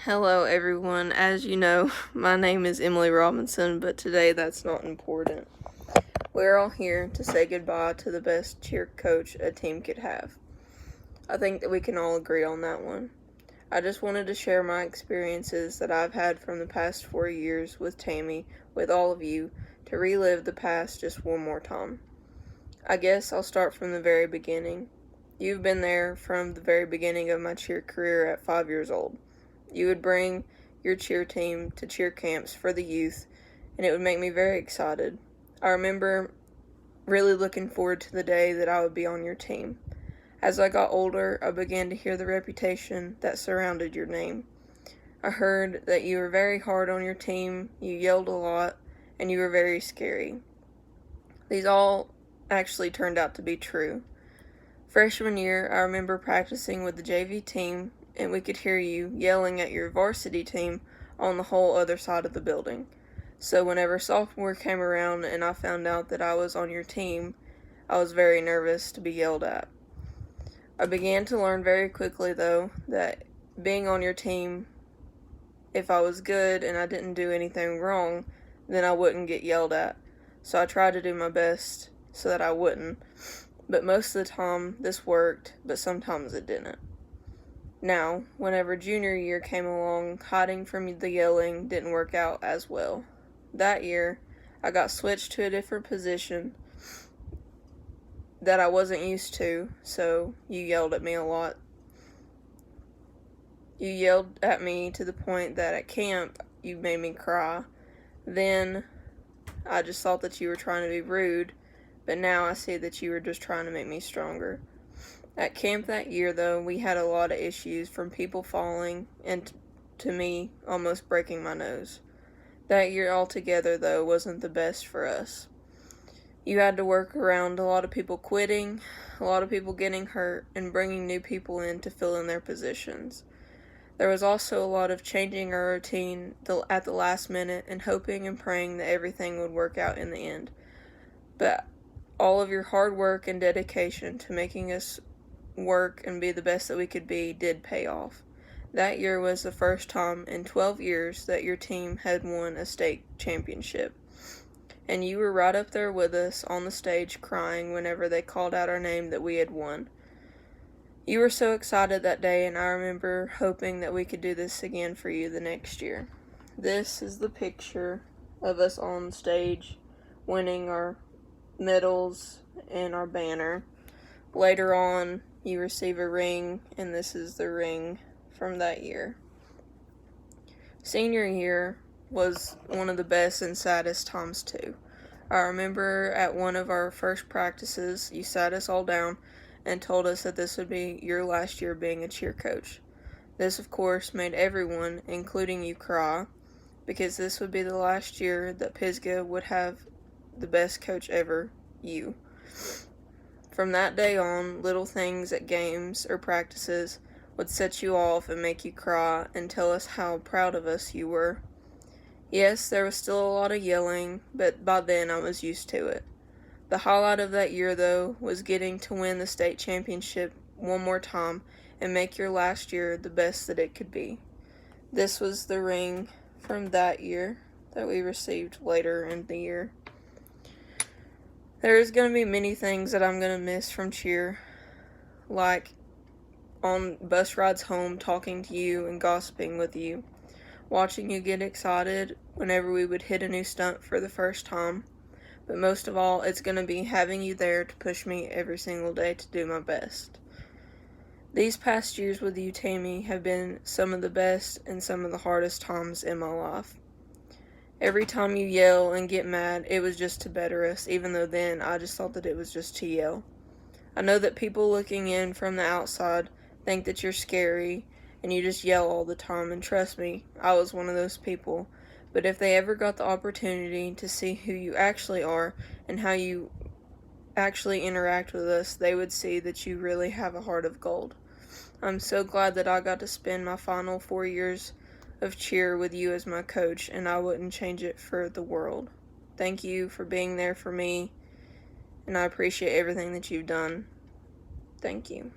Hello everyone. As you know, my name is Emily Robinson, but today that's not important. We're all here to say goodbye to the best cheer coach a team could have. I think that we can all agree on that one. I just wanted to share my experiences that I've had from the past 4 years with Tammy, with all of you, to relive the past just one more time. I guess I'll start from the very beginning. You've been there from the very beginning of my cheer career at 5 years old. You would bring your cheer team to cheer camps for the youth, and it would make me very excited. I remember really looking forward to the day that I would be on your team. As I got older, I began to hear the reputation that surrounded your name. I heard that you were very hard on your team, you yelled a lot, and you were very scary. These all actually turned out to be true. Freshman year, I remember practicing with the JV team, and we could hear you yelling at your varsity team on the whole other side of the building. So whenever sophomore came around and I found out that I was on your team, I was very nervous to be yelled at. I began to learn very quickly, though, that being on your team, if I was good and I didn't do anything wrong, then I wouldn't get yelled at. So I tried to do my best so that I wouldn't. But most of the time, this worked, but sometimes it didn't. Now, whenever junior year came along, hiding from the yelling didn't work out as well. That year, I got switched to a different position that I wasn't used to, so you yelled at me a lot. You yelled at me to the point that at camp, you made me cry. Then, I just thought that you were trying to be rude, but now I see that you were just trying to make me stronger. At camp that year, though, we had a lot of issues, from people falling and to me almost breaking my nose. That year altogether, though, wasn't the best for us. You had to work around a lot of people quitting, a lot of people getting hurt, and bringing new people in to fill in their positions. There was also a lot of changing our routine at the last minute and hoping and praying that everything would work out in the end. But all of your hard work and dedication to making us work and be the best that we could be did pay off. That year was the first time in 12 years that your team had won a state championship. And you were right up there with us on the stage crying whenever they called out our name that we had won. You were so excited that day, and I remember hoping that we could do this again for you the next year. This is the picture of us on stage winning our medals and our banner. Later on, you receive a ring, and this is the ring from that year. Senior year was one of the best and saddest times too. I remember at one of our first practices, you sat us all down and told us that this would be your last year being a cheer coach. This, of course, made everyone, including you, cry, because this would be the last year that Pisgah would have the best coach ever, you. From that day on, little things at games or practices would set you off and make you cry and tell us how proud of us you were. Yes, there was still a lot of yelling, but by then I was used to it. The highlight of that year, though, was getting to win the state championship one more time and make your last year the best that it could be. This was the ring from that year that we received later in the year. There's going to be many things that I'm going to miss from cheer, like on bus rides home talking to you and gossiping with you, watching you get excited whenever we would hit a new stunt for the first time, but most of all, it's going to be having you there to push me every single day to do my best. These past years with you, Tammy, have been some of the best and some of the hardest times in my life. Every time you yell and get mad, it was just to better us, even though then I just thought that it was just to yell. I know that people looking in from the outside think that you're scary and you just yell all the time, and trust me, I was one of those people. But if they ever got the opportunity to see who you actually are and how you actually interact with us, they would see that you really have a heart of gold. I'm so glad that I got to spend my final 4 years of cheer with you as my coach, and I wouldn't change it for the world. Thank you for being there for me, and I appreciate everything that you've done. Thank you.